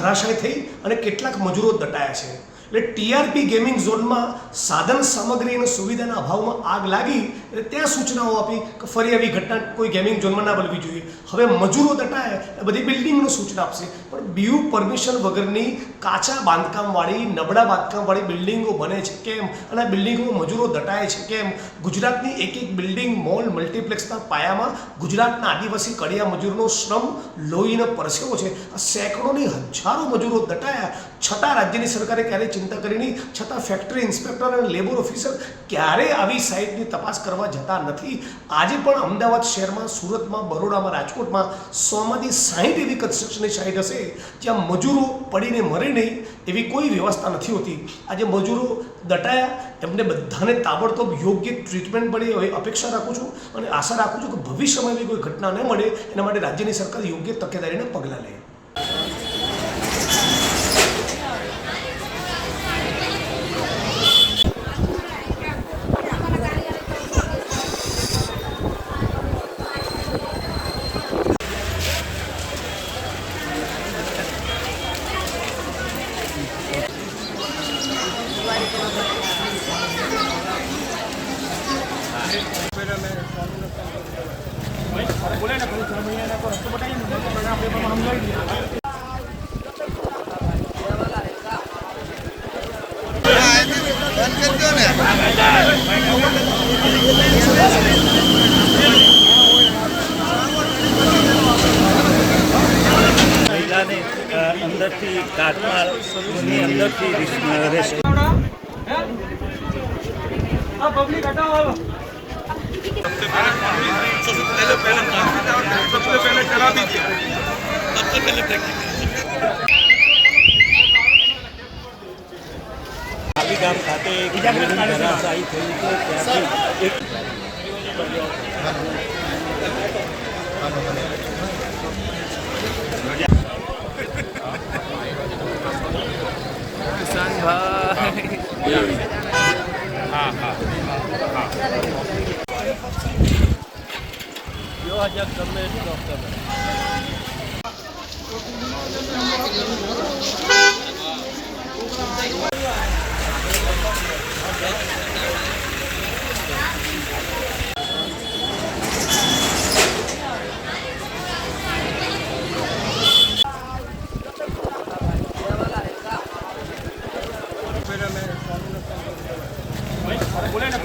ધરાશાયી થઈ અને કેટલાક મજૂરો દટાયા છે। એટલે ટીઆરપી ગેમિંગ ઝોનમાં સાધન સામગ્રી અને સુવિધાના અભાવમાં આગ લાગી એટલે ત્યાં સૂચનાઓ આપી કે ફરી આવી ઘટના કોઈ ગેમિંગ ઝોનમાં ના બનવી જોઈએ। હવે મજૂરો દટાયા એટલે બધી બિલ્ડિંગનું સૂચના આપશે, પણ બીયુ પરમિશન વગરની કાચા બાંધકામવાળી નબળા બાંધકામવાળી બિલ્ડિંગો બને છે કેમ, અને આ બિલ્ડિંગોમાં મજૂરો દટાય છે કેમ? ગુજરાતની એક એક બિલ્ડિંગ, મોલ, મલ્ટીપ્લેક્સના પાયામાં ગુજરાતના આદિવાસી કડિયા મજૂરનો શ્રમ, લોહીનો પરસેવો છે। આ સેંકડોની હજારો મજૂરો દટાયા છતાં રાજ્યની સરકારે ક્યારેય ચિંતા કરી નહીં, છતાં ફેક્ટરી ઇન્સ્પેક્ટર અને લેબર ઓફિસર ક્યારેય આવી સાઇટની તપાસ કરવા જતા નથી। આજે પણ અમદાવાદ શહેરમાં, સુરતમાં, બરોડામાં, રાજકોટમાં 100માંથી 60 એવી કન્સ્ટ્રક્શનની સાઇટ હશે જ્યાં મજૂરો પડીને મરે નહીં એવી કોઈ વ્યવસ્થા નથી હોતી। આજે મજૂરો દટાયા, એમને બધાને તાબડતોબ યોગ્ય ટ્રીટમેન્ટ મળે એવી અપેક્ષા રાખું છું અને આશા રાખું છું કે ભવિષ્યમાં એવી કોઈ ઘટના ન મળે એના માટે રાજ્યની સરકાર યોગ્ય તકેદારીના પગલાં લે। महिलाने अंदरથી કાટમાળની અંદરથી રેસ્ટ पब्लिक हटाओ। सबसे पहले करा दीजिए, सबसे पहले આવી ગામ ખાતે એક ધરાશાયી થયું છે, ત્યાંથી એક किसान भाई हाँ हाँ हाँ જો આજે ગમે ડોક્ટર बोले ना